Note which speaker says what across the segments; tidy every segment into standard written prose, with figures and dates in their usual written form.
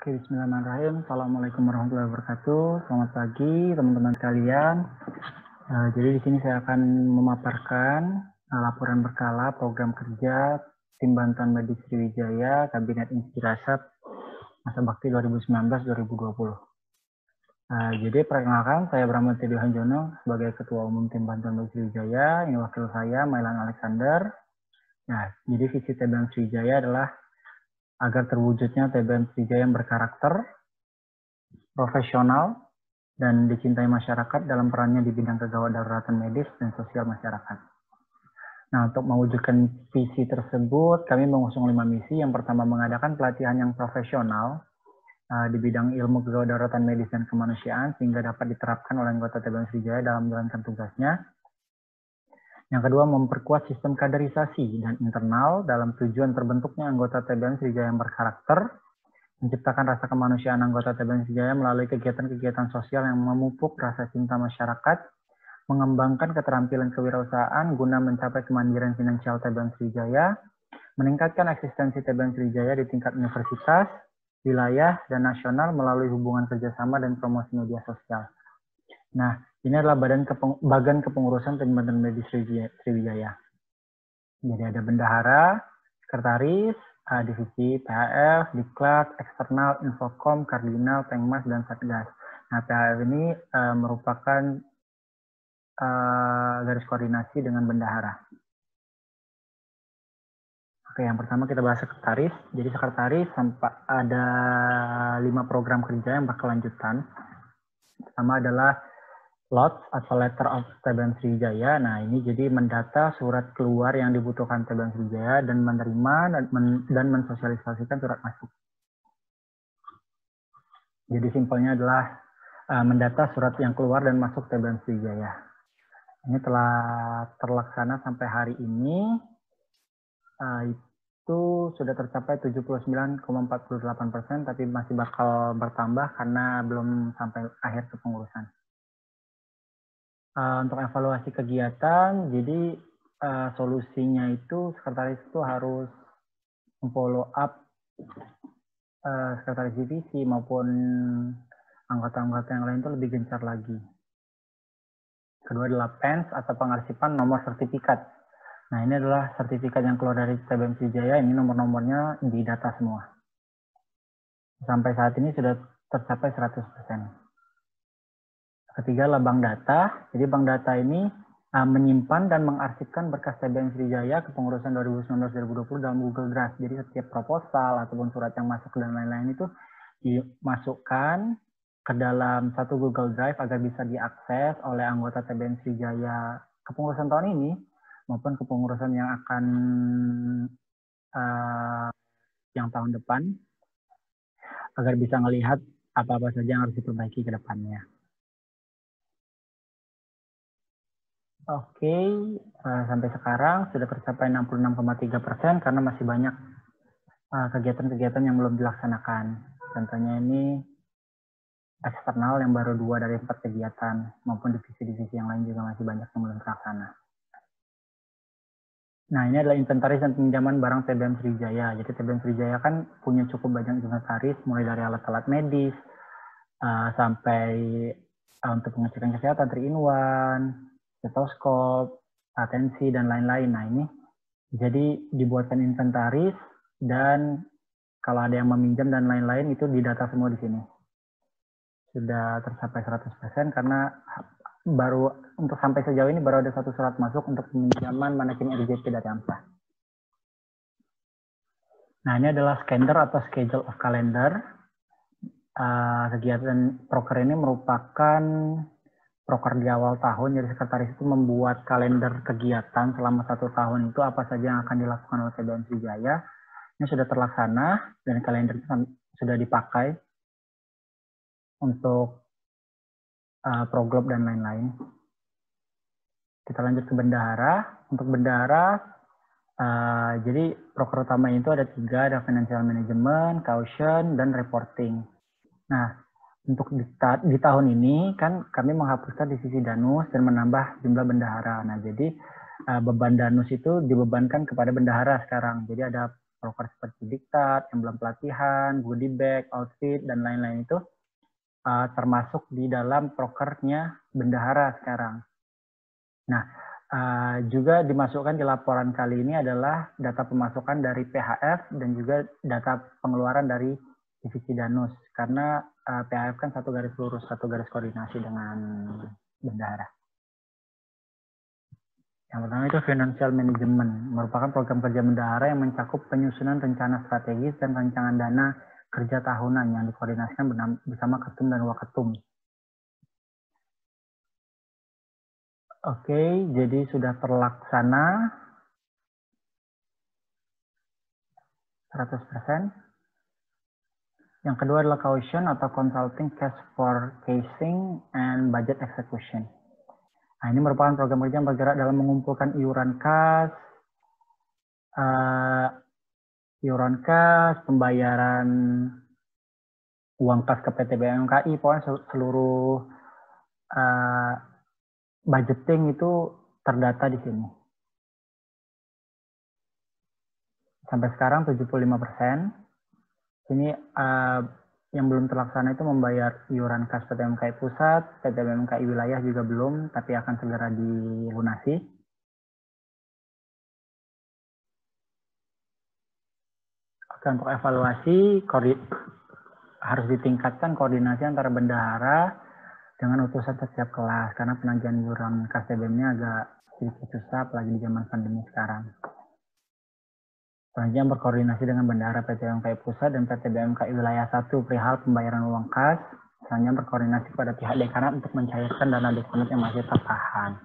Speaker 1: Oke, bismillahirrahmanirrahim. Assalamualaikum warahmatullahi wabarakatuh. Selamat pagi, teman-teman sekalian. Jadi di sini saya akan memaparkan laporan berkala program kerja Tim Bantuan Medis Sriwijaya Kabinet Inspirasat masa bakti 2019-2020. Jadi perkenalkan, saya Bramantio Teddy Hanjono sebagai Ketua Umum Tim Bantuan Medis Sriwijaya. Ini wakil saya, Mailan Alexander. Nah, jadi visi TBM Sriwijaya adalah agar terwujudnya TBM Sriwijaya yang berkarakter, profesional, dan dicintai masyarakat dalam perannya di bidang kegawat daruratan medis dan sosial masyarakat. Nah, untuk mewujudkan visi tersebut, kami mengusung 5 misi. Yang pertama, mengadakan pelatihan yang profesional di bidang ilmu kegawat daruratan medis dan kemanusiaan sehingga dapat diterapkan oleh anggota TBM Sriwijaya dalam menjalankan tugasnya. Yang kedua, memperkuat sistem kaderisasi dan internal dalam tujuan terbentuknya anggota TBM Sriwijaya yang berkarakter, menciptakan rasa kemanusiaan anggota TBM Sriwijaya melalui kegiatan-kegiatan sosial yang memupuk rasa cinta masyarakat, mengembangkan keterampilan kewirausahaan guna mencapai kemandirian finansial TBM Sriwijaya, meningkatkan eksistensi TBM Sriwijaya di tingkat universitas, wilayah, dan nasional melalui hubungan kerjasama dan promosi media sosial. Nah, ini adalah bagan kepengurusan Tim Bantuan Medis Sriwijaya. Jadi ada bendahara, sekretaris, divisi PHF, diklat, eksternal, infokom, kardinal, pengmas, dan satgas. Nah, PHF ini merupakan garis koordinasi dengan bendahara. Oke, yang pertama kita bahas sekretaris. Jadi sekretaris ada 5 program kerja yang berkelanjutan. Pertama adalah LOT atau Letter of TBM Sriwijaya. Nah, ini jadi mendata surat keluar yang dibutuhkan TBM Sriwijaya dan menerima dan mensosialisasikan surat masuk. Jadi simpelnya adalah mendata surat yang keluar dan masuk TBM Sriwijaya. Ini telah terlaksana sampai hari ini. Itu sudah tercapai 79,48%, tapi masih bakal bertambah karena belum sampai akhir kepengurusan. Untuk evaluasi kegiatan, jadi solusinya itu sekretaris itu harus follow up sekretaris divisi maupun anggota-anggota yang lain itu lebih gencar lagi. Kedua adalah PENS atau pengarsipan nomor sertifikat. Nah, ini adalah sertifikat yang keluar dari TBM Sriwijaya, ini nomor-nomornya didata semua. Sampai saat ini sudah tercapai 100%. Ketiga adalah bank data. Jadi bank data ini menyimpan dan mengarsipkan berkas TBM Sriwijaya kepengurusan 2019-2020 dalam Google Drive. Jadi setiap proposal ataupun surat yang masuk dan lain-lain itu dimasukkan ke dalam satu Google Drive agar bisa diakses oleh anggota TBM Sriwijaya kepengurusan tahun ini maupun kepengurusan yang akan yang tahun depan agar bisa melihat apa-apa saja yang harus diperbaiki ke depannya. Oke, sampai sekarang sudah tercapai 66,3% karena masih banyak kegiatan-kegiatan yang belum dilaksanakan. Contohnya ini eksternal yang baru 2 dari 4 kegiatan, maupun divisi-divisi yang lain juga masih banyak yang belum terlaksana. Nah, ini adalah inventaris dan pinjaman barang TBM Sriwijaya. Jadi TBM Sriwijaya kan punya cukup banyak inventaris, mulai dari alat-alat medis, sampai untuk pengecekan kesehatan 3-in-1, stetoskop, atensi, dan lain-lain. Nah, ini jadi dibuatkan inventaris dan kalau ada yang meminjam dan lain-lain itu didata semua di sini. Sudah tercapai 100% karena baru untuk sampai sejauh ini baru ada 1 surat masuk untuk peminjaman manajemen RJP dari AMSA. Nah, ini adalah scander atau schedule of calendar. Kegiatan proker ini merupakan proker di awal tahun, jadi sekretaris itu membuat kalender kegiatan selama 1 tahun itu apa saja yang akan dilakukan oleh TBM Sriwijaya. Ini sudah terlaksana dan kalender itu sudah dipakai untuk proglob dan lain-lain. Kita lanjut ke bendahara. Untuk bendahara, jadi proker utama itu ada 3, ada financial management, caution, dan reporting. Nah, untuk di tahun ini kan kami menghapuskan divisi Danus dan menambah jumlah bendahara. Nah, jadi beban Danus itu dibebankan kepada bendahara sekarang. Jadi ada proker seperti diktat, emblem pelatihan, goodie bag, outfit, dan lain-lain itu termasuk di dalam prokernya bendahara sekarang. Nah, juga dimasukkan di laporan kali ini adalah data pemasukan dari PHF dan juga data pengeluaran dari divisi Danus, karena PHF kan satu garis lurus, satu garis koordinasi dengan bendahara. Yang pertama itu financial management, merupakan program kerja bendahara yang mencakup penyusunan rencana strategis dan rancangan dana kerja tahunan yang dikoordinasikan bersama ketum dan waketum. Oke, jadi sudah terlaksana 100%. Yang kedua adalah caution atau consulting cash for casing and budget execution. Nah, ini merupakan program kerja yang bergerak dalam mengumpulkan iuran kas, pembayaran uang kas ke PT BMKI, pokoknya seluruh budgeting itu terdata di sini. Sampai sekarang 75%. Ini yang belum terlaksana itu membayar iuran kas PT BMKI Pusat, PT BMKI Wilayah juga belum, tapi akan segera dilunasi. Oke, untuk evaluasi harus ditingkatkan koordinasi antara bendahara dengan utusan setiap kelas, karena penagihan iuran kas TBM-nya agak sedikit susah, apalagi di zaman pandemi sekarang. Selanjutnya berkoordinasi dengan bendahara PT BMKI Pusat dan PT BMKI Wilayah 1 perihal pembayaran uang kas. Selanjutnya berkoordinasi kepada pihak dekanat untuk mencairkan dana deposit yang masih tertahan.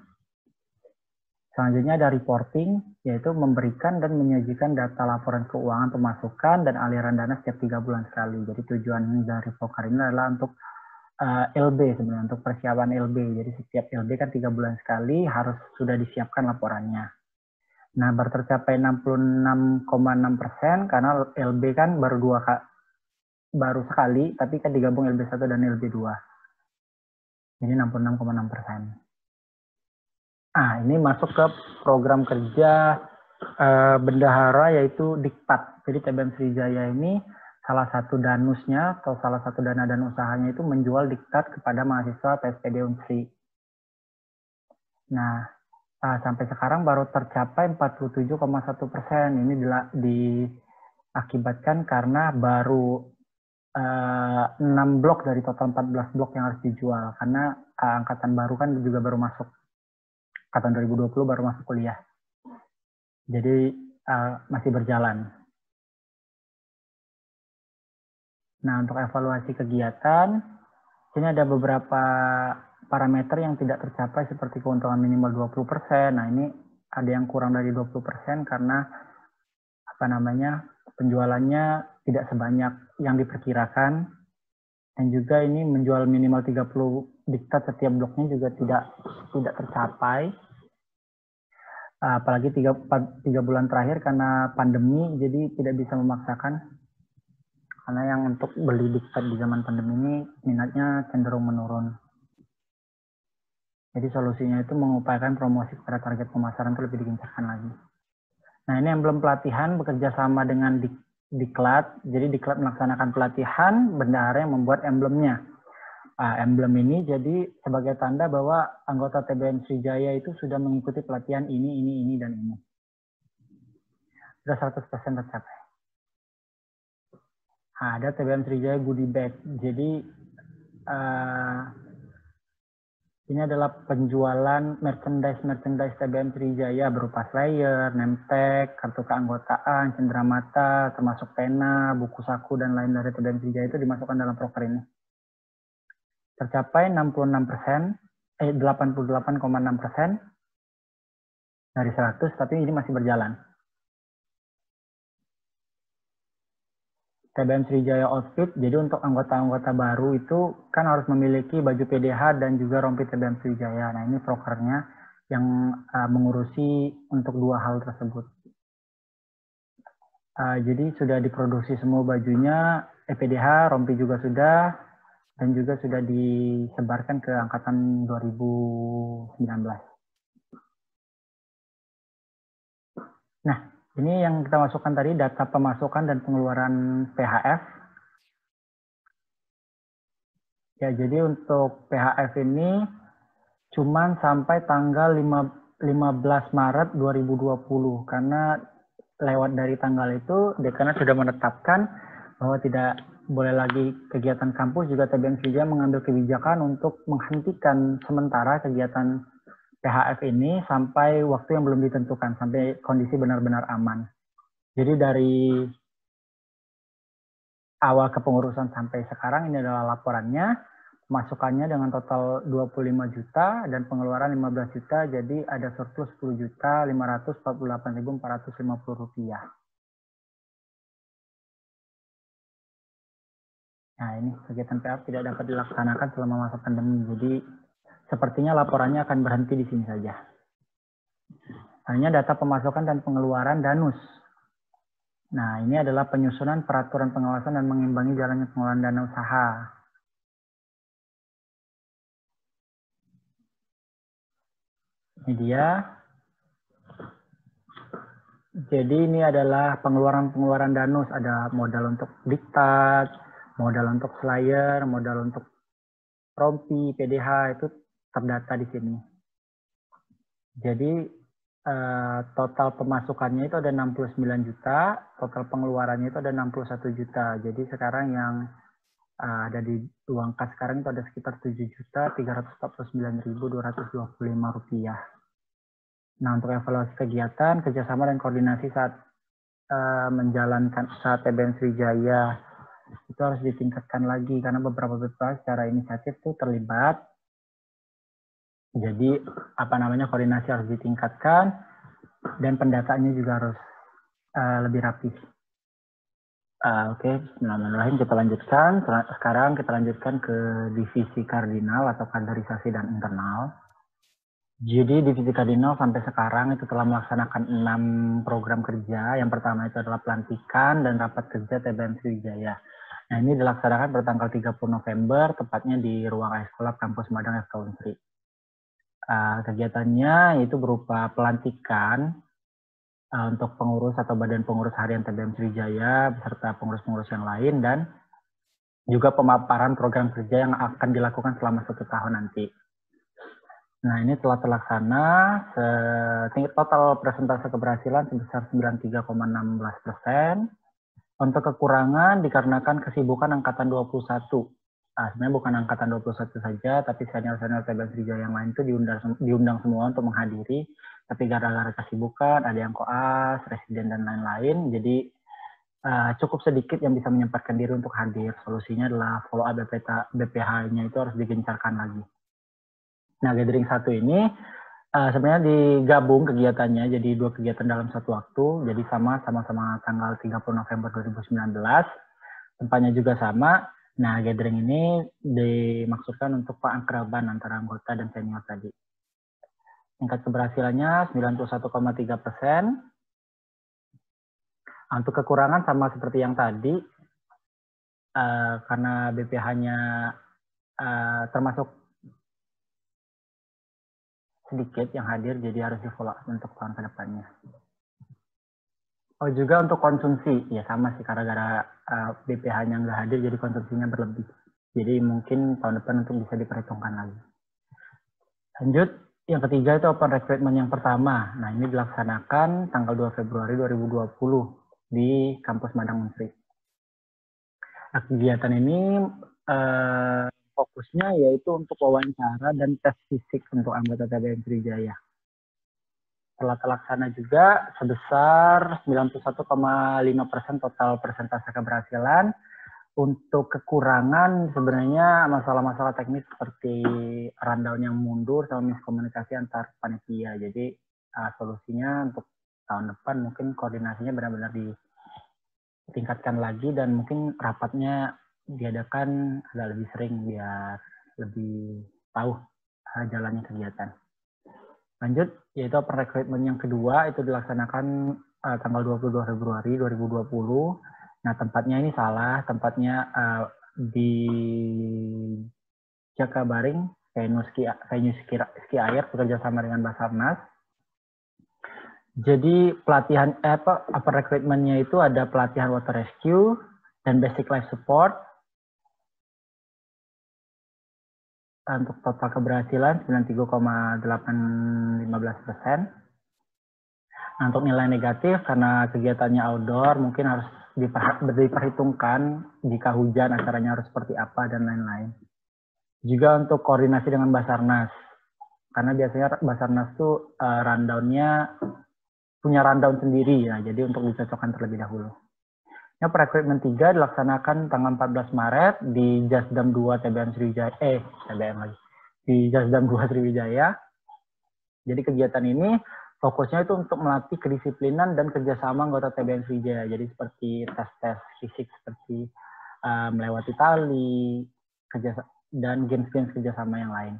Speaker 1: Selanjutnya ada reporting, yaitu memberikan dan menyajikan data laporan keuangan pemasukan dan aliran dana setiap 3 bulan sekali. Jadi tujuan dari proker ini adalah untuk LB sebenarnya, untuk persiapan LB. Jadi setiap LB kan 3 bulan sekali harus sudah disiapkan laporannya. Nah, baru tercapai 66,6% karena LB kan baru sekali, tapi kan digabung LB1 dan LB2. Jadi 66,6%. Nah, ini masuk ke program kerja bendahara yaitu Diktat. Jadi TBM Sriwijaya ini salah satu danusnya atau salah satu dana dan usahanya itu menjual diktat kepada mahasiswa PSPD Unsri. Nah, sampai sekarang baru tercapai 47,1%. Ini diakibatkan karena baru 6 blok dari total 14 blok yang harus dijual. Karena angkatan baru kan juga baru masuk. Angkatan 2020 baru masuk kuliah. Jadi masih berjalan. Nah, untuk evaluasi kegiatan, ini ada beberapa parameter yang tidak tercapai seperti keuntungan minimal 20%. Nah, ini ada yang kurang dari 20% karena penjualannya tidak sebanyak yang diperkirakan. Dan juga ini menjual minimal 30 diktat setiap bloknya juga tidak tercapai. Apalagi 3 bulan terakhir karena pandemi, jadi tidak bisa memaksakan. Karena yang untuk beli diktat di zaman pandemi ini minatnya cenderung menurun. Jadi solusinya itu mengupayakan promosi pada target pemasaran itu lebih digencarkan lagi. Nah, ini emblem pelatihan bekerja sama dengan Diklat. Jadi Diklat melaksanakan pelatihan, bendahara yang membuat emblemnya. Emblem ini jadi sebagai tanda bahwa anggota TBM Sriwijaya itu sudah mengikuti pelatihan ini, dan ini. Sudah 100% tercapai. Ada TBM Sriwijaya goodie bag. Jadi ini adalah penjualan merchandise TBM Sriwijaya berupa slayer, name tag, kartu keanggotaan, cenderamata, termasuk pena, buku saku, dan lain dari TBM Sriwijaya itu dimasukkan dalam proker ini. Tercapai 88,6% dari 100, tapi ini masih berjalan. TBM Sriwijaya Outfit, jadi untuk anggota-anggota baru itu kan harus memiliki baju PDH dan juga rompi TBM Sriwijaya. Nah, ini prokernya yang mengurusi untuk 2 hal tersebut. Jadi sudah diproduksi semua bajunya, PDH, rompi juga sudah, dan juga sudah disebarkan ke angkatan 2019. Nah, Ini yang kita masukkan tadi, data pemasukan dan pengeluaran PHF. Ya, jadi untuk PHF ini cuman sampai tanggal 15 Maret 2020, karena lewat dari tanggal itu Dekanat sudah menetapkan bahwa tidak boleh lagi kegiatan kampus. Juga TBM Sriwijaya mengambil kebijakan untuk menghentikan sementara kegiatan PHF ini sampai waktu yang belum ditentukan, sampai kondisi benar-benar aman. Jadi dari awal kepengurusan sampai sekarang ini adalah laporannya. Masukannya dengan total 25 juta dan pengeluaran 15 juta, jadi ada surplus 10.548.450 rupiah. Nah, ini kegiatan PHF tidak dapat dilaksanakan selama masa pandemi, jadi sepertinya laporannya akan berhenti di sini saja. Hanya data pemasukan dan pengeluaran Danus. Nah, ini adalah penyusunan peraturan pengawasan dan mengimbangi jalannya pengelolaan dana usaha. Ini dia. Jadi ini adalah pengeluaran-pengeluaran Danus. Ada modal untuk diktat, modal untuk flyer, modal untuk rompi, PDH, itu terdata di sini. Jadi total pemasukannya itu ada 69 juta, total pengeluarannya itu ada 61 juta. Jadi sekarang yang ada di uang kas sekarang itu ada sekitar 7.349.225 rupiah. Nah, untuk evaluasi kegiatan, kerjasama dan koordinasi saat menjalankan saat TBM Sriwijaya itu harus ditingkatkan lagi, karena beberapa BPH secara inisiatif tuh terlibat. Jadi koordinasi harus ditingkatkan dan pendataannya juga harus lebih rapi. Oke, bismillahirrahmanirrahim, kita lanjutkan. Sekarang kita lanjutkan ke divisi kardinal atau kaderisasi dan internal. Jadi divisi kardinal sampai sekarang itu telah melaksanakan 6 program kerja. Yang pertama itu adalah pelantikan dan rapat kerja TBM Sriwijaya. Nah, ini dilaksanakan pada tanggal 30 November, tepatnya di ruang Eskolab Kampus Madang FK Unsri. Kegiatannya itu berupa pelantikan untuk pengurus atau badan pengurus harian TBM Sriwijaya beserta pengurus-pengurus yang lain, dan juga pemaparan program kerja yang akan dilakukan selama 1 tahun nanti. Nah, ini telah terlaksana. Total persentase keberhasilan sebesar 93,16%. Untuk kekurangan dikarenakan kesibukan angkatan 21. Sebenarnya bukan angkatan 21 saja, tapi senior-senior TBM Sriwijaya yang lain itu diundang semua untuk menghadiri. Tapi gara-gara kesibukan, ada yang koas, residen, dan lain-lain, jadi cukup sedikit yang bisa menyempatkan diri untuk hadir. Solusinya adalah follow up BPH-nya itu harus digencarkan lagi. Nah, gathering 1 ini sebenarnya digabung kegiatannya jadi 2 kegiatan dalam satu waktu. Jadi sama-sama tanggal 30 November 2019. Tempatnya juga sama. Nah, gathering ini dimaksudkan untuk keakraban antara anggota dan senior tadi. Tingkat keberhasilannya 91,3%. Untuk kekurangan sama seperti yang tadi, karena BPH-nya termasuk sedikit yang hadir, jadi harus di-follow up untuk tahun ke depannya. Oh, juga untuk konsumsi, ya sama sih, karena BPH-nya nggak hadir, jadi konsumsinya berlebih. Jadi mungkin tahun depan untuk bisa diperhitungkan lagi. Lanjut, yang ketiga itu open recruitment yang pertama. Nah, ini dilaksanakan tanggal 2 Februari 2020 di Kampus Madang Unsri. Nah, kegiatan ini fokusnya yaitu untuk wawancara dan tes fisik untuk anggota TBM Sriwijaya. Telah terlaksana juga sebesar 91,5% total persentase keberhasilan. Untuk kekurangan sebenarnya masalah-masalah teknis seperti rundown yang mundur sama miskomunikasi antar panitia. Jadi solusinya untuk tahun depan mungkin koordinasinya benar-benar ditingkatkan lagi, dan mungkin rapatnya diadakan agak lebih sering biar lebih tahu jalannya kegiatan. Lanjut, yaitu open recruitment yang kedua itu dilaksanakan tanggal 22 Februari 2020. Nah, tempatnya ini salah, tempatnya di Jakabaring, venue ski air bekerja sama dengan Basarnas. Jadi pelatihan upper recruitment-nya itu ada pelatihan water rescue dan basic life support. Untuk total keberhasilan 93,815%. Nah, untuk nilai negatif karena kegiatannya outdoor mungkin harus diperhitungkan jika hujan acaranya harus seperti apa dan lain-lain. Juga untuk koordinasi dengan Basarnas. Karena biasanya Basarnas tuh rundown-nya punya rundown sendiri ya, jadi untuk dicocokkan terlebih dahulu. Ya, Recruitment 3 dilaksanakan tanggal 14 Maret di Jasdam 2 TBM Sriwijaya, di Jasdam 2 Sriwijaya. Jadi kegiatan ini fokusnya itu untuk melatih kedisiplinan dan kerjasama anggota TBM Sriwijaya. Jadi seperti tes-tes fisik seperti melewati tali, dan games-games kerjasama yang lain.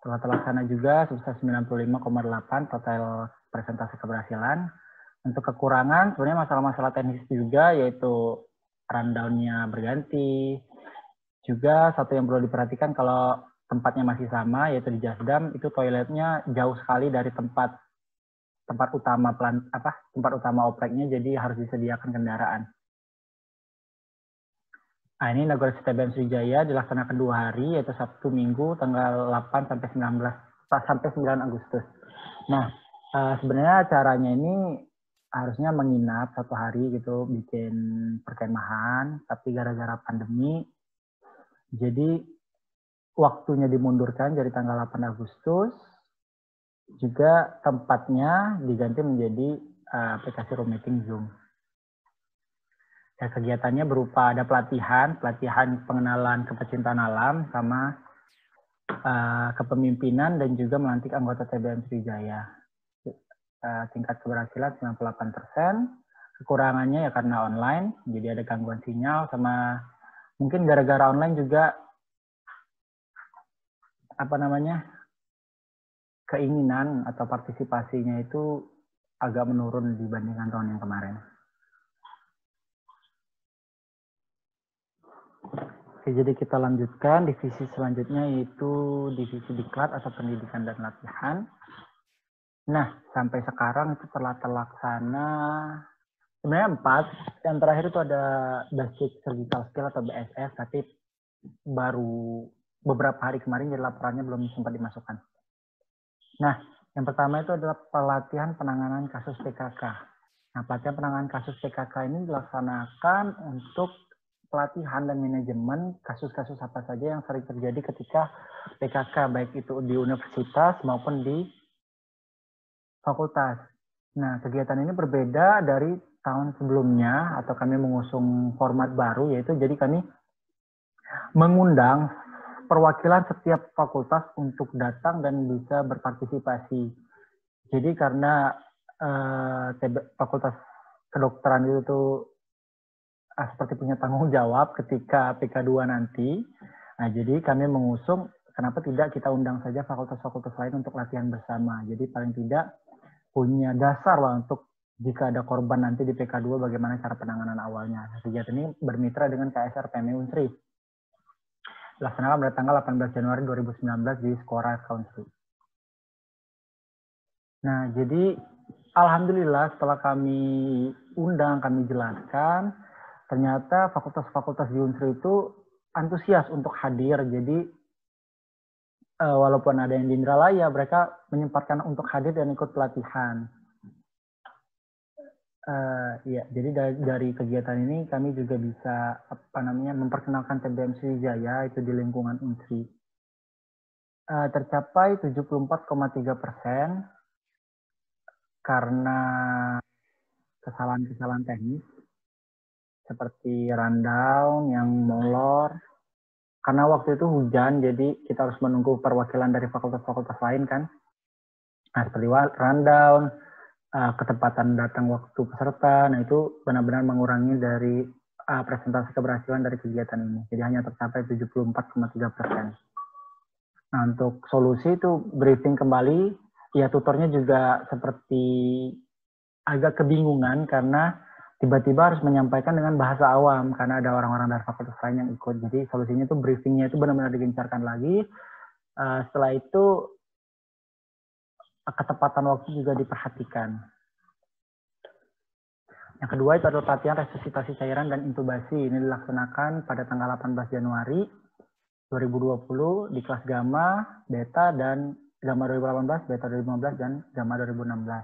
Speaker 1: Telah terlaksana juga sebesar 95,8 total presentasi keberhasilan. Untuk kekurangan, sebenarnya masalah-masalah teknis juga, yaitu rundown-nya berganti. Juga satu yang perlu diperhatikan kalau tempatnya masih sama, yaitu di Jasdam, itu toiletnya jauh sekali dari tempat utama tempat utama opreknya, jadi harus disediakan kendaraan. Nah, ini inaugurasi TBM Sriwijaya dilaksanakan 2 hari, yaitu Sabtu Minggu tanggal 8 sampai 9 Agustus. Nah, sebenarnya acaranya ini harusnya menginap 1 hari gitu, bikin perkemahan, tapi gara-gara pandemi, jadi waktunya dimundurkan dari tanggal 8 Agustus, juga tempatnya diganti menjadi aplikasi room meeting Zoom. Ya, kegiatannya berupa ada pelatihan pengenalan kepecintaan alam, sama kepemimpinan, dan juga melantik anggota TBM Sriwijaya. Tingkat keberhasilan 98%, kekurangannya ya karena online, jadi ada gangguan sinyal, sama mungkin gara-gara online juga keinginan atau partisipasinya itu agak menurun dibandingkan tahun yang kemarin. Oke, jadi kita lanjutkan divisi selanjutnya, yaitu divisi diklat atau pendidikan dan latihan. Nah, sampai sekarang itu telah terlaksana sebenarnya 4. Yang terakhir itu ada basic surgical skill atau BSS, tapi baru beberapa hari kemarin, jadi laporannya belum sempat dimasukkan. Nah, yang pertama itu adalah pelatihan penanganan kasus PKK. Nah, pelatihan penanganan kasus PKK ini dilaksanakan untuk pelatihan dan manajemen kasus-kasus apa saja yang sering terjadi ketika PKK, baik itu di universitas maupun di fakultas. Nah, kegiatan ini berbeda dari tahun sebelumnya, atau kami mengusung format baru, yaitu jadi kami mengundang perwakilan setiap fakultas untuk datang dan bisa berpartisipasi. Jadi karena fakultas kedokteran itu seperti punya tanggung jawab ketika PK2 nanti, nah jadi kami mengusung kenapa tidak kita undang saja fakultas-fakultas lain untuk latihan bersama. Jadi paling tidak punya dasar lah untuk jika ada korban nanti di PK2 bagaimana cara penanganan awalnya. Kegiatan ini bermitra dengan KSR PMI Unsri. Dilaksanakan pada tanggal 18 Januari 2019 di Skora Country. Nah, jadi alhamdulillah setelah kami undang, kami jelaskan, ternyata fakultas-fakultas di Unsri itu antusias untuk hadir. Jadi walaupun ada yang di Indralaya, mereka menyempatkan untuk hadir dan ikut pelatihan. Ya, jadi dari kegiatan ini kami juga bisa memperkenalkan TBM Sriwijaya itu di lingkungan Unsri. Tercapai 74,3% karena kesalahan-kesalahan teknis seperti rundown yang molor. Karena waktu itu hujan, jadi kita harus menunggu perwakilan dari fakultas-fakultas lain kan. Nah, seperti rundown, ketepatan datang waktu peserta, nah itu benar-benar mengurangi dari presentasi keberhasilan dari kegiatan ini. Jadi hanya tercapai 74,3%. Nah, untuk solusi itu briefing kembali, ya tutornya juga seperti agak kebingungan karena tiba-tiba harus menyampaikan dengan bahasa awam karena ada orang-orang dari fakultas lain yang ikut. Jadi solusinya itu briefingnya itu benar-benar digencarkan lagi. Setelah itu ketepatan waktu juga diperhatikan. Yang kedua itu adalah pelatihan resusitasi cairan dan intubasi. Ini dilaksanakan pada tanggal 18 Januari 2020 di kelas Gamma, Beta, dan Gamma 2018, Beta 2015, dan Gamma 2016.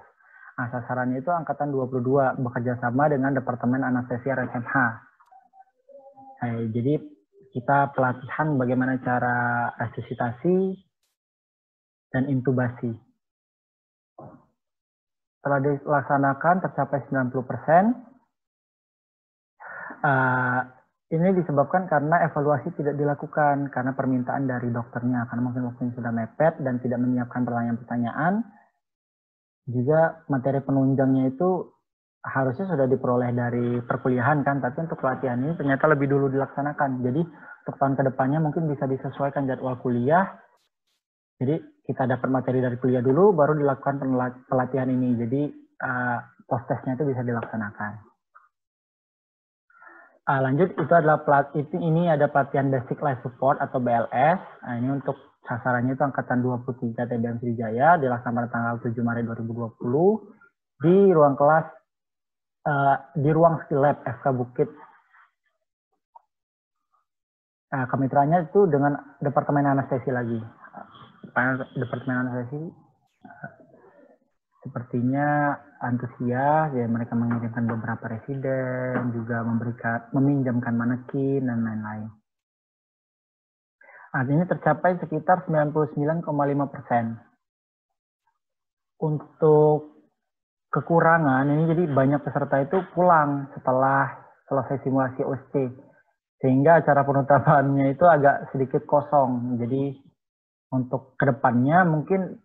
Speaker 1: Nah, sasarannya itu angkatan 22 bekerja sama dengan Departemen Anestesi RSMH. Jadi kita pelatihan bagaimana cara resusitasi dan intubasi. Setelah dilaksanakan tercapai 90%. Ini disebabkan karena evaluasi tidak dilakukan karena permintaan dari dokternya, karena mungkin waktunya sudah mepet dan tidak menyiapkan pertanyaan-pertanyaan. Juga materi penunjangnya itu harusnya sudah diperoleh dari perkuliahan kan, tapi untuk pelatihan ini ternyata lebih dulu dilaksanakan. Jadi untuk tahun kedepannya mungkin bisa disesuaikan jadwal kuliah. Jadi kita dapat materi dari kuliah dulu, baru dilakukan pelatihan ini. Jadi post-testnya itu bisa dilaksanakan. Lanjut, itu adalah ini ada pelatihan Basic Life Support atau BLS. Nah, ini untuk sasarannya itu angkatan 23 TBM Sriwijaya, dilaksanakan pada tanggal 7 Maret 2020 di ruang kelas di ruang skill lab FK Bukit. Kemitraannya itu dengan Departemen Anestesi lagi. Departemen Anestesi sepertinya antusias, ya mereka mengirimkan beberapa residen, juga meminjamkan manekin dan lain-lain. Artinya tercapai sekitar 99,5%. Untuk kekurangan ini jadi banyak peserta itu pulang setelah selesai simulasi OSC, sehingga acara penutapannya itu agak sedikit kosong. Jadi untuk kedepannya mungkin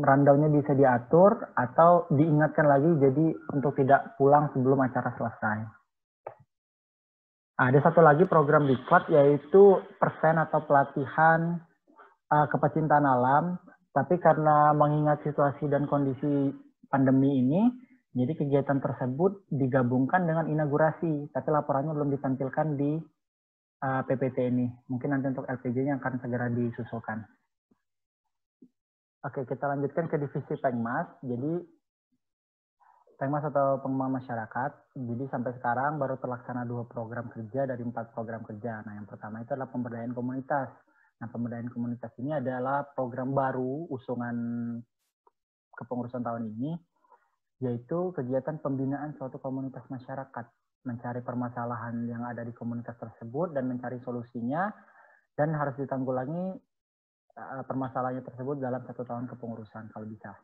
Speaker 1: rundown-nya bisa diatur atau diingatkan lagi jadi untuk tidak pulang sebelum acara selesai. Ada satu lagi program diklat yaitu persen atau pelatihan kepecintaan alam, tapi karena mengingat situasi dan kondisi pandemi ini, jadi kegiatan tersebut digabungkan dengan inaugurasi, tapi laporannya belum ditampilkan di PPT ini. Mungkin nanti untuk LPJ-nya akan segera disusulkan. Oke, kita lanjutkan ke divisi Pengmas. Jadi Pengmas atau pengembangan masyarakat. Jadi sampai sekarang baru terlaksana 2 program kerja dari 4 program kerja. Nah, yang pertama itu adalah pemberdayaan komunitas. Nah, pemberdayaan komunitas ini adalah program baru usungan kepengurusan tahun ini, yaitu kegiatan pembinaan suatu komunitas masyarakat, mencari permasalahan yang ada di komunitas tersebut dan mencari solusinya, dan harus ditanggulangi permasalahannya tersebut dalam 1 tahun kepengurusan kalau bisa.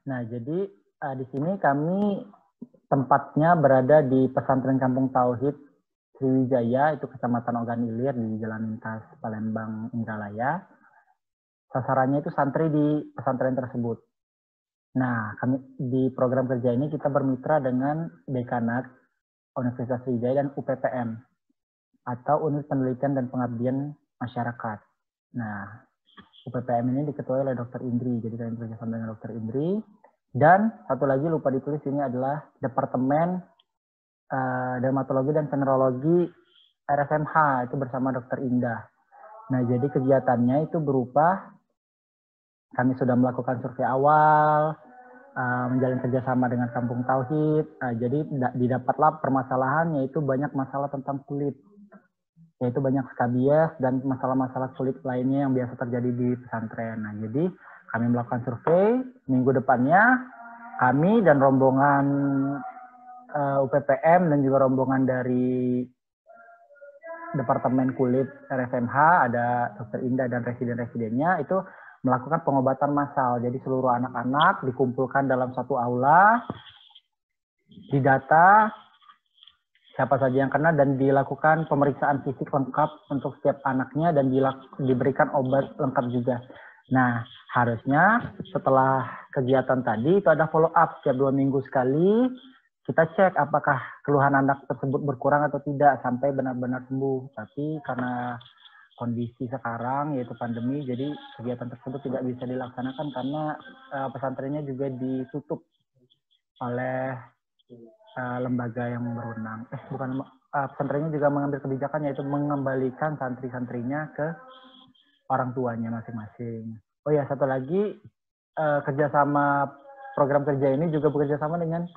Speaker 1: Nah, jadi di sini kami tempatnya berada di Pesantren Kampung Tauhid Sriwijaya, itu Kecamatan Ogan Ilir di Jalan Lintas Palembang Indralaya. Sasarannya itu santri di pesantren tersebut. Nah, kami di program kerja ini kita bermitra dengan Dekanat Universitas Sriwijaya dan UPPM atau Unit Penelitian dan Pengabdian Masyarakat. Nah, UPPM ini diketuai oleh Dr. Indri, jadi kami bekerjasama dengan Dr. Indri. Dan satu lagi lupa ditulis ini adalah Departemen Dermatologi dan Venerologi RSMH, itu bersama Dr. Indah. Nah, jadi kegiatannya itu berupa kami sudah melakukan survei awal, menjalin kerjasama dengan Kampung Tauhid. Jadi didapatlah permasalahan, yaitu banyak masalah tentang kulit, yaitu banyak skabies dan masalah-masalah kulit lainnya yang biasa terjadi di pesantren. Nah, jadi kami melakukan survei. Minggu depannya kami dan rombongan UPPM dan juga rombongan dari Departemen Kulit RSMH, ada Dr. Indah dan residen-residennya, itu melakukan pengobatan massal. Jadi seluruh anak-anak dikumpulkan dalam satu aula, didata siapa saja yang kena dan dilakukan pemeriksaan fisik lengkap untuk setiap anaknya dan diberikan obat lengkap juga. Nah, harusnya setelah kegiatan tadi itu ada follow up setiap 2 minggu sekali. Kita cek apakah keluhan anak tersebut berkurang atau tidak sampai benar-benar sembuh. Tapi karena kondisi sekarang yaitu pandemi, jadi kegiatan tersebut tidak bisa dilaksanakan karena pesantrennya juga ditutup oleh lembaga yang berwenang. Pesantrennya juga mengambil kebijakan yaitu mengembalikan santri-santrinya ke orang tuanya masing-masing. Oh ya, satu lagi, kerjasama program kerja ini juga bekerjasama dengan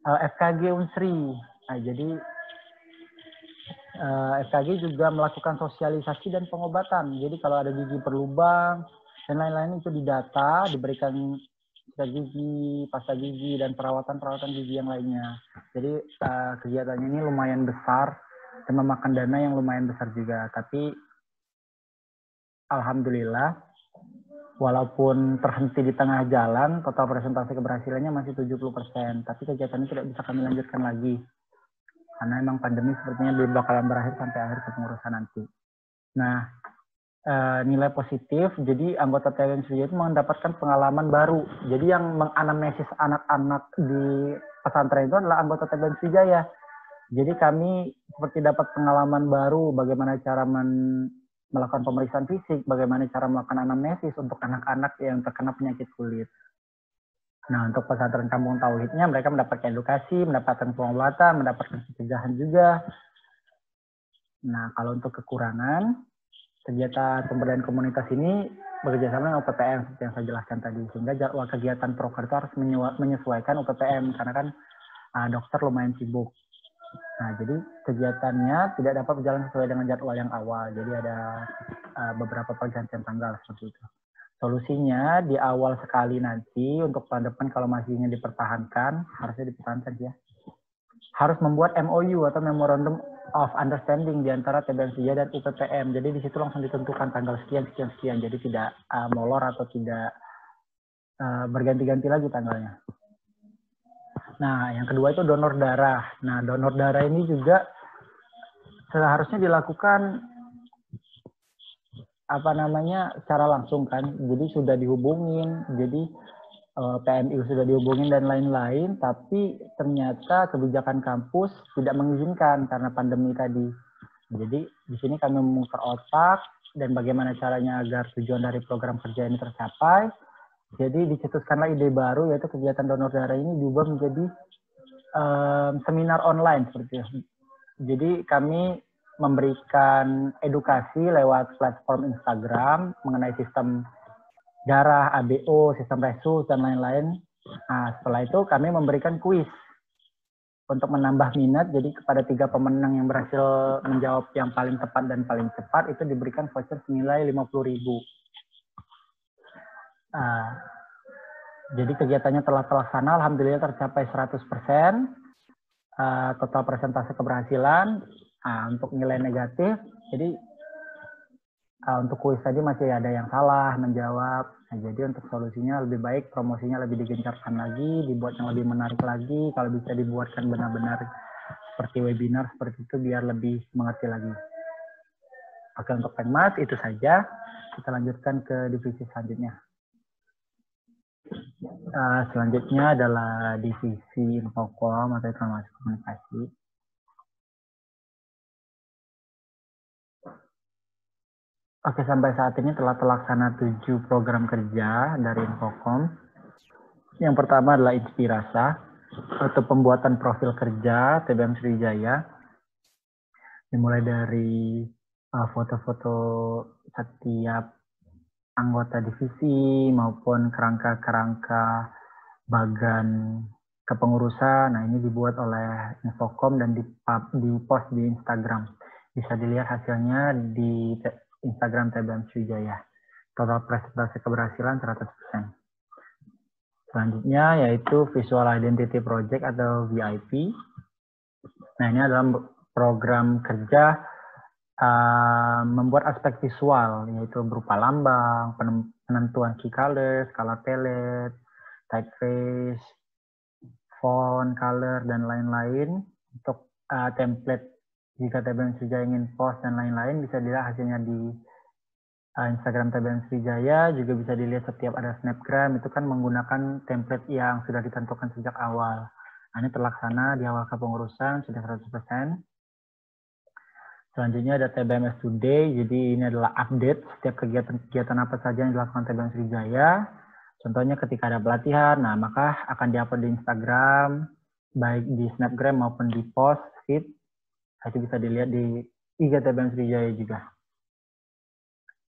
Speaker 1: FKG Unsri. Nah, jadi FKG juga melakukan sosialisasi dan pengobatan. Jadi kalau ada gigi berlubang dan lain-lain itu didata, diberikan sikat gigi, pasta gigi, dan perawatan-perawatan gigi yang lainnya. Jadi kegiatannya ini lumayan besar dan memakan dana yang lumayan besar juga. Tapi alhamdulillah, walaupun terhenti di tengah jalan, total presentasi keberhasilannya masih 70%. Tapi kegiatan ini tidak bisa kami lanjutkan lagi. Karena memang pandemi sepertinya belum bakalan berakhir sampai akhir kepengurusan nanti. Nah, nilai positif, jadi anggota TWM Sriwijaya itu mendapatkan pengalaman baru. Jadi yang menganamnesis anak-anak di pesantren itu adalah anggota TWM Sriwijaya. Jadi kami seperti dapat pengalaman baru, bagaimana cara melakukan pemeriksaan fisik, bagaimana cara melakukan anamnesis untuk anak-anak yang terkena penyakit kulit. Nah, untuk pesantren Kampung Tauhidnya, mereka mendapatkan edukasi, mendapatkan pengobatan, mendapatkan pencegahan juga. Nah, kalau untuk kekurangan, kegiatan pemberdayaan komunitas ini bekerjasama dengan UPPM seperti yang saya jelaskan tadi, sehingga jadwal kegiatan proker itu harus menyesuaikan UPPM karena kan dokter lumayan sibuk. Nah, jadi kegiatannya tidak dapat berjalan sesuai dengan jadwal yang awal, jadi ada beberapa pergantian tanggal seperti itu. Solusinya di awal sekali nanti untuk tahun depan kalau masih ingin dipertahankan, harusnya dipertahankan ya. Harus membuat MOU atau Memorandum of Understanding di antara TBM Sriwijaya dan UPPM. Jadi di situ langsung ditentukan tanggal sekian. Jadi tidak molor atau tidak berganti-ganti lagi tanggalnya. Nah, yang kedua itu donor darah. Nah, donor darah ini juga seharusnya dilakukan secara langsung kan. Jadi sudah dihubungin, jadi PMI sudah dihubungin dan lain-lain, tapi ternyata kebijakan kampus tidak mengizinkan karena pandemi tadi. Jadi di sini kami memutar otak dan bagaimana caranya agar tujuan dari program kerja ini tercapai. Jadi dicetuskanlah ide baru, yaitu kegiatan donor darah ini diubah menjadi seminar online seperti itu. Jadi kami memberikan edukasi lewat platform Instagram mengenai sistem darah, ABO, sistem resus, dan lain-lain. Nah, setelah itu kami memberikan kuis untuk menambah minat. Jadi kepada 3 pemenang yang berhasil menjawab yang paling tepat dan paling cepat, itu diberikan voucher senilai 50.000. Jadi kegiatannya telah terlaksana, alhamdulillah tercapai 100%. Total presentasi keberhasilan. Untuk nilai negatif, jadi untuk kuis tadi masih ada yang salah menjawab. Nah, jadi untuk solusinya lebih baik, promosinya lebih digencarkan lagi, dibuat yang lebih menarik lagi. Kalau bisa dibuatkan benar-benar seperti webinar seperti itu biar lebih mengerti lagi. Oke, untuk Pengmas itu saja. Kita lanjutkan ke divisi selanjutnya. Selanjutnya adalah divisi Infokom atau Informasi Komunikasi. Oke, sampai saat ini telah terlaksana 7 program kerja dari Infokom. Yang pertama adalah Inspirasa, atau pembuatan profil kerja TBM Sriwijaya. Dimulai dari foto-foto setiap anggota divisi maupun kerangka-kerangka bagan kepengurusan. Nah, ini dibuat oleh Infokom dan di-post di Instagram. Bisa dilihat hasilnya di Instagram TBM Sriwijaya. Total presentasi keberhasilan 100%. Selanjutnya yaitu Visual Identity Project atau VIP. Nah, ini adalah program kerja membuat aspek visual, yaitu berupa lambang, penentuan key colors, color palette, typeface, font, color, dan lain-lain. Untuk template jika TBM Sriwijaya ingin post dan lain-lain, bisa dilihat hasilnya di Instagram TBM Sriwijaya. Juga bisa dilihat setiap ada snapgram, itu kan menggunakan template yang sudah ditentukan sejak awal. Nah, ini terlaksana di awal kepengurusan, sudah 100%. Selanjutnya ada TBMS Today, jadi ini adalah update setiap kegiatan-kegiatan apa saja yang dilakukan TBM Sriwijaya. Contohnya ketika ada pelatihan, nah maka akan diupload di Instagram, baik di Snapgram maupun di post, feed. Itu bisa dilihat di IG TBM Sriwijaya juga.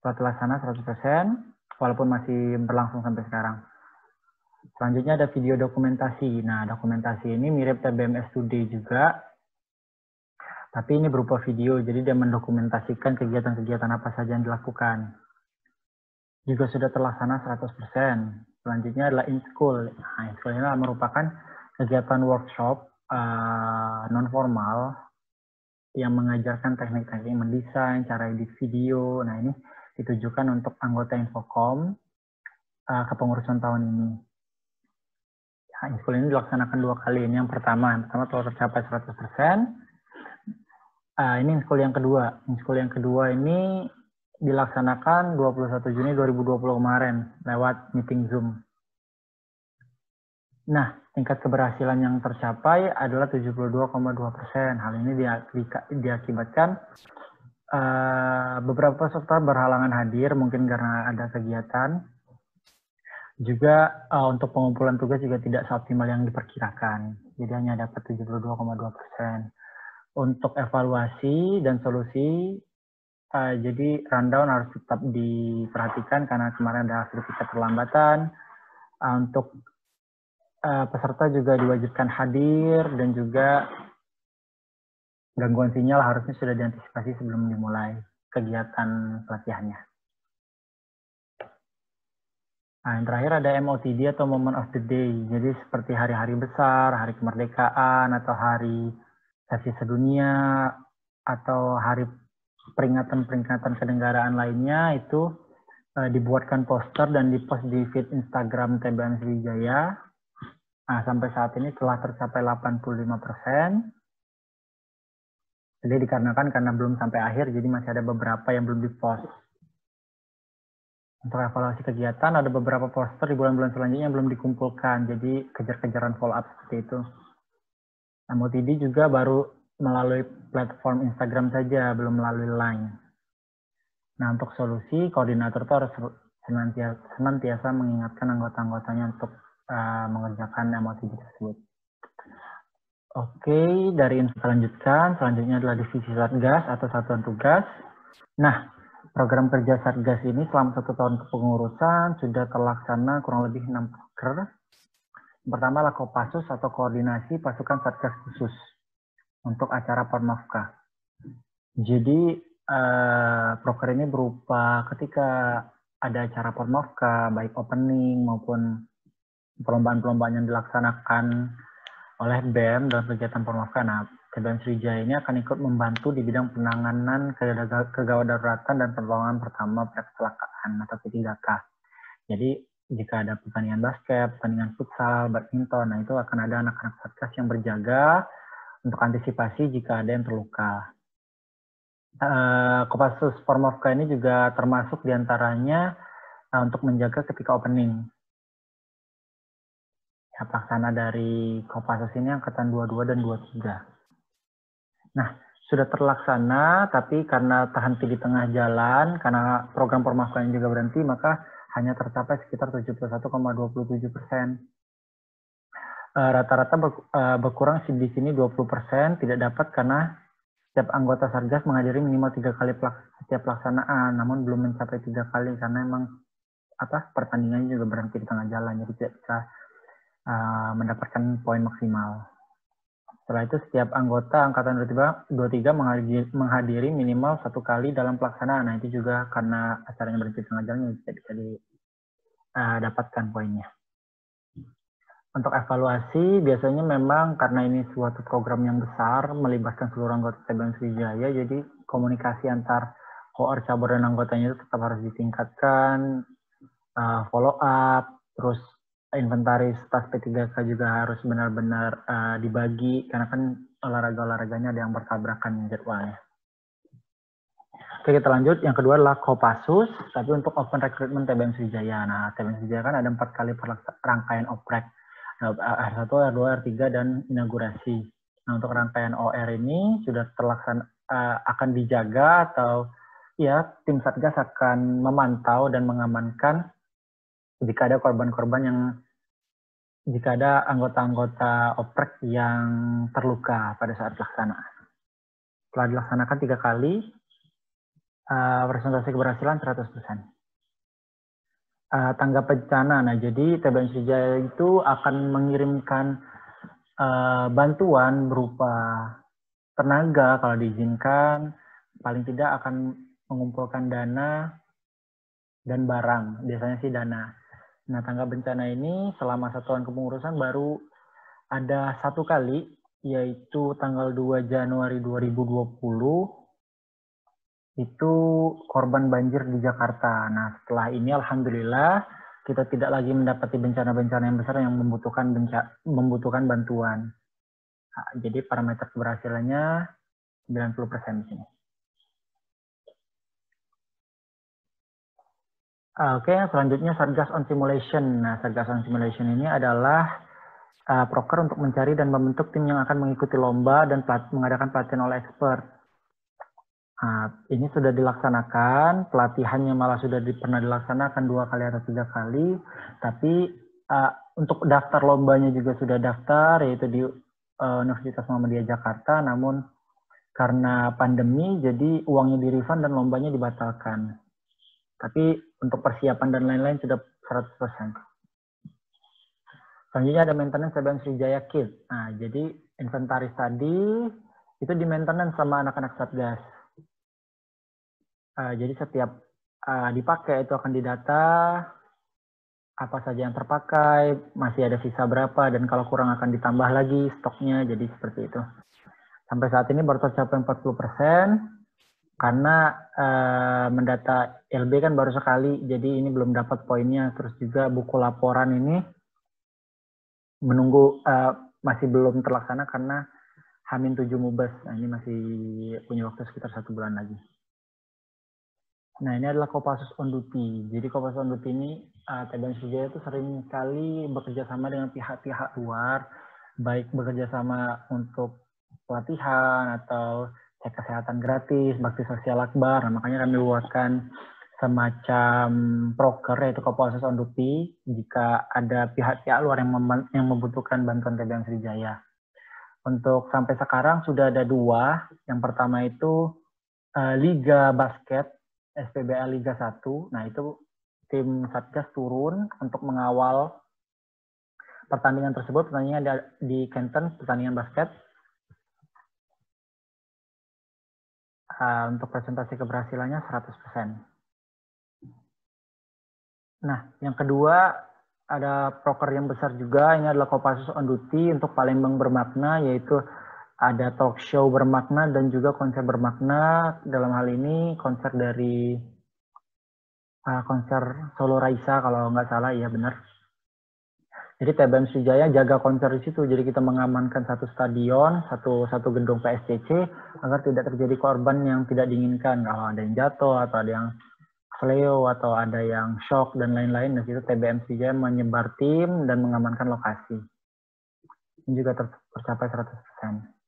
Speaker 1: Setelah terlaksana 100%, walaupun masih berlangsung sampai sekarang. Selanjutnya ada video dokumentasi. Nah, dokumentasi ini mirip TBMS Today juga, tapi ini berupa video, jadi dia mendokumentasikan kegiatan-kegiatan apa saja yang dilakukan. Juga sudah terlaksana 100%. Selanjutnya adalah in-school. Nah, in-school ini merupakan kegiatan workshop non-formal yang mengajarkan teknik-teknik mendesain, cara edit video. Nah, ini ditujukan untuk anggota Infocom kepengurusan tahun ini. In-school ini dilaksanakan 2 kali. Ini yang pertama telah tercapai 100%. Ini in-school yang kedua. In-school yang kedua ini dilaksanakan 21 Juni 2020 kemarin lewat meeting Zoom. Nah, tingkat keberhasilan yang tercapai adalah 72,2%. Hal ini diakibatkan beberapa peserta berhalangan hadir, mungkin karena ada kegiatan. Juga untuk pengumpulan tugas juga tidak seoptimal yang diperkirakan. Jadi hanya dapat 72,2%. Untuk evaluasi dan solusi, jadi rundown harus tetap diperhatikan karena kemarin ada sedikit keterlambatan. Untuk peserta juga diwajibkan hadir dan juga gangguan sinyal harusnya sudah diantisipasi sebelum dimulai kegiatan pelatihannya. Nah, yang terakhir ada MOTD atau Moment of the Day. Jadi seperti hari-hari besar, hari kemerdekaan, atau hari sesi sedunia, atau hari peringatan-peringatan kenegaraan lainnya, itu dibuatkan poster dan dipost di feed Instagram TBM Sriwijaya. Nah, sampai saat ini telah tercapai 85%. Jadi dikarenakan karena belum sampai akhir, jadi masih ada beberapa yang belum dipost. Untuk evaluasi kegiatan, ada beberapa poster di bulan-bulan selanjutnya yang belum dikumpulkan, jadi kejar-kejaran follow up seperti itu. MOTD juga baru melalui platform Instagram saja, belum melalui Line. Nah, untuk solusi, koordinator itu harus senantiasa mengingatkan anggota-anggotanya untuk mengerjakan MOTD tersebut. Oke, dari info selanjutnya adalah divisi Satgas atau satuan tugas. Nah, program kerja Satgas ini selama 1 tahun kepengurusan sudah terlaksana kurang lebih 6 proker. Pertama adalah Kopassus atau Koordinasi Pasukan Satgas Khusus untuk acara Pormafka. Jadi, proker ini berupa ketika ada acara Pormafka, baik opening maupun perlombaan-perlombaan yang dilaksanakan oleh BEM dalam kegiatan Pormafka. Nah, TBM Sriwijaya ini akan ikut membantu di bidang penanganan kegawat daruratan dan pertolongan pertama pada kecelakaan atau P3K. Jadi jika ada pertandingan basket, pertandingan futsal, badminton, nah itu akan ada anak-anak Satgas yang berjaga untuk antisipasi jika ada yang terluka. Kopassus Pormafka ini juga termasuk diantaranya untuk menjaga ketika opening. Ya, pelaksana dari Kopassus ini angkatan 22 dan 23. Nah, sudah terlaksana, tapi karena terhenti di tengah jalan, karena program Pormafka yang juga berhenti, maka hanya tercapai sekitar 71,27%. Rata-rata berkurang di sini 20%, tidak dapat karena setiap anggota Satgas menghadiri minimal 3 kali setiap pelaksanaan, namun belum mencapai 3 kali karena memang pertandingannya juga berhenti di tengah jalan, jadi tidak bisa mendapatkan poin maksimal. Setelah itu setiap anggota angkatan 23 menghadiri minimal 1 kali dalam pelaksanaan. Nah, itu juga karena acaranya berhenti di tengah jalan tidak bisa didapatkan poinnya. Untuk evaluasi biasanya memang karena ini suatu program yang besar melibatkan seluruh anggota TBM Sriwijaya, jadi komunikasi antar koor cabur dan anggotanya itu tetap harus ditingkatkan, follow up, terus inventaris tas P3K juga harus benar-benar dibagi, karena kan olahraga-olahraganya ada yang bertabrakan jadwalnya. Oke, kita lanjut. Yang kedua adalah Kopassus, tapi untuk open recruitment TBM Sriwijaya. Nah, TBM Sriwijaya kan ada 4 kali rangkaian oprek, R1, R2, R3, dan inaugurasi. Nah, untuk rangkaian OR ini sudah terlaksana, akan dijaga atau ya tim Satgas akan memantau dan mengamankan jika ada korban-korban jika ada anggota-anggota oprek yang terluka pada saat pelaksanaan. Setelah dilaksanakan 3 kali, presentasi keberhasilan 100%. tanggap bencana. Nah, jadi TBM Sriwijaya itu akan mengirimkan bantuan berupa tenaga kalau diizinkan, paling tidak akan mengumpulkan dana dan barang, biasanya sih dana. Nah, tanggap bencana ini selama satuan kepengurusan baru ada satu kali, yaitu tanggal 2 Januari 2020, itu korban banjir di Jakarta. Nah, setelah ini alhamdulillah kita tidak lagi mendapati bencana-bencana yang besar yang membutuhkan bantuan. Nah, jadi parameter keberhasilannya 90% di sini. Oke, selanjutnya Satgas on Simulation. Nah, Satgas on Simulation ini adalah proker untuk mencari dan membentuk tim yang akan mengikuti lomba dan mengadakan pelatihan oleh expert. Nah, ini sudah dilaksanakan, pelatihannya malah sudah pernah dilaksanakan 2 kali atau 3 kali, tapi untuk daftar lombanya juga sudah daftar, yaitu di Universitas Muhammadiyah Jakarta, namun karena pandemi, jadi uangnya di-refund dan lombanya dibatalkan. Tapi untuk persiapan dan lain-lain sudah 100%. Selanjutnya ada maintenance TBM Sriwijaya Kit. Nah, jadi inventaris tadi itu di maintenance sama anak-anak Satgas. Jadi setiap dipakai itu akan didata apa saja yang terpakai, masih ada sisa berapa, dan kalau kurang akan ditambah lagi stoknya, jadi seperti itu. Sampai saat ini baru tercapai 40%, karena mendata LB kan baru sekali, jadi ini belum dapat poinnya. Terus juga buku laporan ini menunggu, masih belum terlaksana karena H-7 Mubes. Nah, ini masih punya waktu sekitar 1 bulan lagi. Nah, ini adalah Kopassus on Duty. Jadi Kopassus on Duty ini, TBM Sriwijaya itu sering kali bekerja sama dengan pihak-pihak luar, baik bekerja sama untuk pelatihan atau cek kesehatan gratis, bakti sosial akbar. Nah, makanya kami buatkan semacam proker, yaitu Kopassus on Duty, jika ada pihak-pihak luar yang membutuhkan bantuan TBM Sriwijaya. Untuk sampai sekarang sudah ada 2. Yang pertama itu Liga Basket, SPBL Liga 1. Nah, itu tim Satgas turun untuk mengawal pertandingan tersebut. Pertandingan di Kenten, pertandingan basket. Untuk presentasi keberhasilannya 100%. Nah, yang kedua ada proker yang besar juga. Ini adalah Kopassus on Duty untuk Palembang Bermakna, yaitu ada talk show bermakna dan juga konser bermakna. Dalam hal ini konser dari konser Solo Raisa kalau nggak salah, ya benar. Jadi TBM Sriwijaya jaga konser di situ. Jadi kita mengamankan satu stadion, satu gedung PSCC agar tidak terjadi korban yang tidak diinginkan. Kalau ada yang jatuh atau ada yang sleo atau ada yang shock dan lain-lain, di situ TBM Sriwijaya menyebar tim dan mengamankan lokasi. Ini juga tercapai 100%.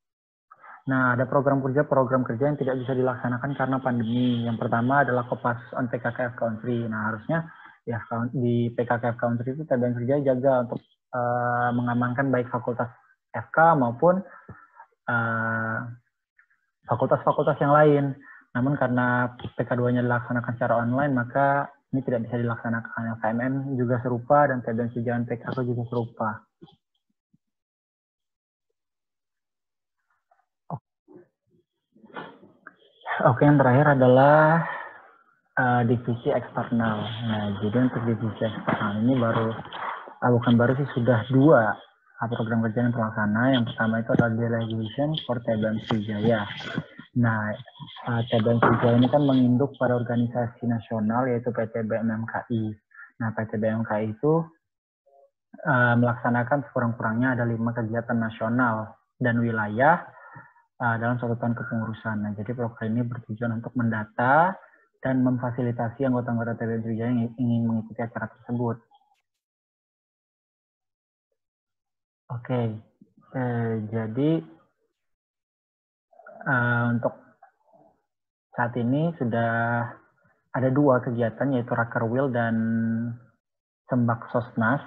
Speaker 1: Nah, ada program kerja yang tidak bisa dilaksanakan karena pandemi. Yang pertama adalah Kopassus on PKKF Country. Nah, harusnya ya di PKKF Country itu TBM Sriwijaya jaga untuk mengamankan baik fakultas FK maupun fakultas-fakultas yang lain. Namun karena PK2-nya dilaksanakan secara online, maka ini tidak bisa dilaksanakan. KMM juga serupa dan TBM Sriwijaya PKK juga serupa. Oke, yang terakhir adalah divisi eksternal. Nah, jadi untuk divisi eksternal ini bukan baru sih, sudah 2 program kerja yang terlaksana. Yang pertama itu adalah delegation for TBM Sriwijaya. Nah, TBM Sriwijaya ini kan menginduk pada organisasi nasional yaitu PT BMMKI. Nah, PT BMMKI itu melaksanakan sekurang-kurangnya ada 5 kegiatan nasional dan wilayah dalam 1 tahun kepengurusan. Nah, jadi program ini bertujuan untuk mendata dan memfasilitasi anggota-anggota TBM Sriwijaya yang ingin mengikuti acara tersebut. Oke, jadi untuk saat ini sudah ada 2 kegiatan, yaitu Rakerwil dan Sembak Sosnas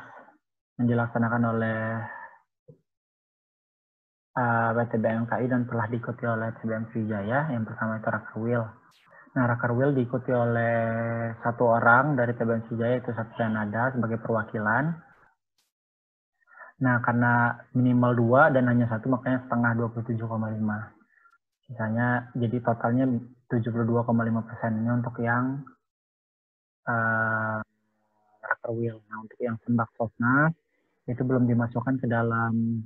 Speaker 1: yang dilaksanakan oleh PT BMKI dan telah diikuti oleh TBM Sriwijaya. Yang pertama itu Rakerwil. Nah, Rakerwil diikuti oleh 1 orang dari TBM Sriwijaya, yaitu Satya Nada sebagai perwakilan. Nah, karena minimal 2 dan hanya 1, makanya setengah 27,5. Sisanya, jadi totalnya 72,5% ini untuk yang Rakerwil. Nah, untuk yang Sembak Sosnas, itu belum dimasukkan ke dalam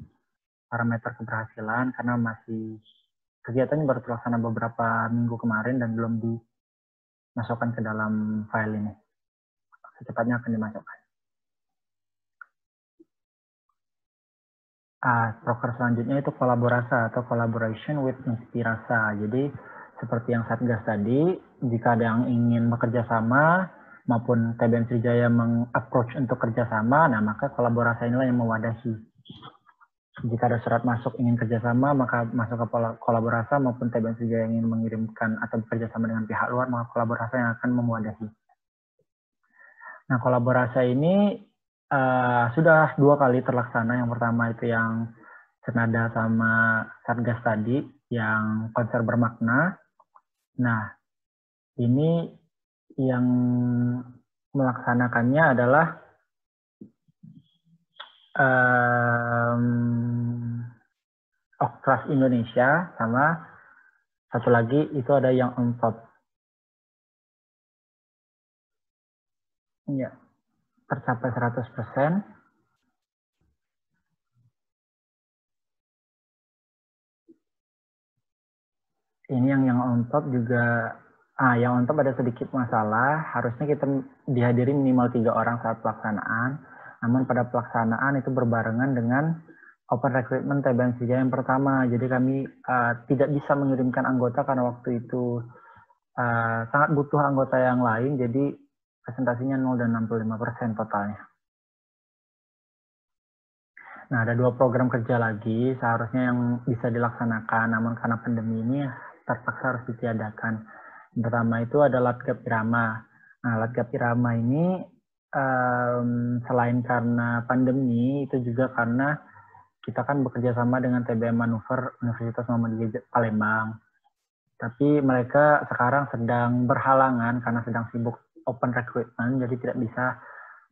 Speaker 1: parameter keberhasilan karena masih kegiatannya baru terlaksana beberapa minggu kemarin dan belum dimasukkan ke dalam file ini. Secepatnya akan dimasukkan. Proker selanjutnya itu kolaborasa atau collaboration with Inspirasa. Jadi seperti yang Satgas tadi, jika ada yang ingin bekerja sama maupun TBM Sriwijaya meng-approach untuk kerjasama, nah maka kolaborasa inilah yang mewadahi. Jika ada surat masuk ingin kerjasama, maka masuk ke kolaborasa maupun TBM Sriwijaya ingin mengirimkan atau bekerjasama dengan pihak luar, maka kolaborasa yang akan mewadahi. Nah, kolaborasa ini sudah 2 kali terlaksana. Yang pertama itu yang senada sama Satgas tadi, yang konser bermakna. Nah, ini yang melaksanakannya adalah Oktras Indonesia, sama satu lagi itu ada yang on top. Ya, tercapai 100%. Ini yang on top juga, yang on top ada sedikit masalah. Harusnya kita dihadiri minimal 3 orang saat pelaksanaan. Namun pada pelaksanaan itu berbarengan dengan open recruitment TBM Sriwijaya yang pertama. Jadi kami tidak bisa mengirimkan anggota karena waktu itu sangat butuh anggota yang lain. Jadi presentasinya 0 dan 65% totalnya. Nah, ada 2 program kerja lagi seharusnya yang bisa dilaksanakan, namun karena pandemi ini terpaksa harus ditiadakan. Yang pertama itu ada Latgab Irama. Nah, Latgab Irama ini selain karena pandemi, itu juga karena kita kan bekerja sama dengan TBM Manuver Universitas Muhammadiyah Palembang. Tapi mereka sekarang sedang berhalangan karena sedang sibuk open recruitment, jadi tidak bisa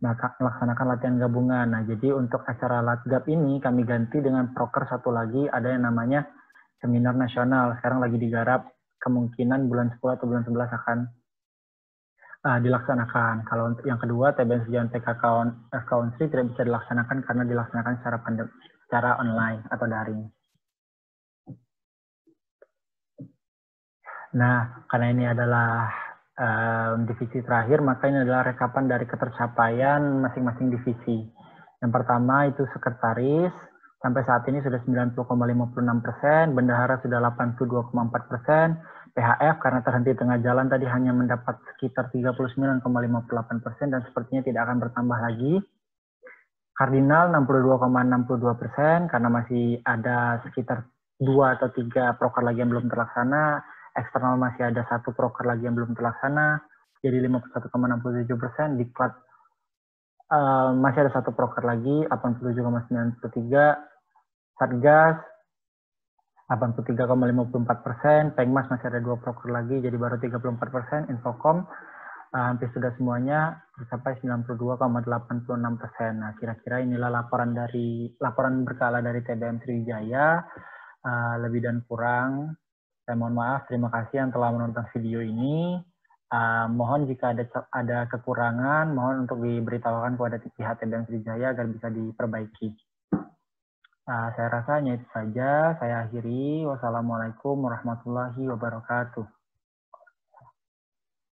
Speaker 1: melaksanakan latihan gabungan. Nah, jadi untuk acara Latgab ini kami ganti dengan proker satu lagi, ada yang namanya Seminar Nasional. Sekarang lagi digarap, kemungkinan bulan 10 atau bulan 11 akan dilaksanakan. Kalau untuk yang kedua, TBM Sriwijaya PK Country tidak bisa dilaksanakan karena dilaksanakan secara online atau daring. Nah, karena ini adalah divisi terakhir, maka ini adalah rekapan dari ketercapaian masing-masing divisi. Yang pertama itu sekretaris, sampai saat ini sudah 90,56%, bendahara sudah 82,4%, PHF karena terhenti tengah jalan tadi hanya mendapat sekitar 39,58% dan sepertinya tidak akan bertambah lagi. Kardinal 62,62% karena masih ada sekitar 2 atau 3 proker lagi yang belum terlaksana. Eksternal masih ada 1 proker lagi yang belum terlaksana, jadi 51,67%. Diklat masih ada 1 proker lagi, 87,93%. Satgas 83,54%. Pengmas masih ada 2 proker lagi, jadi baru 34%. Infokom hampir sudah semuanya tercapai 92,86%. Nah, kira-kira inilah laporan berkala dari TBM Sriwijaya. Lebih dan kurang saya mohon maaf. Terima kasih yang telah menonton video ini. Mohon jika ada kekurangan, mohon untuk diberitahukan kepada pihak TBM Sriwijaya agar bisa diperbaiki. Saya rasa hanya itu saja. Saya akhiri. Wassalamualaikum warahmatullahi wabarakatuh.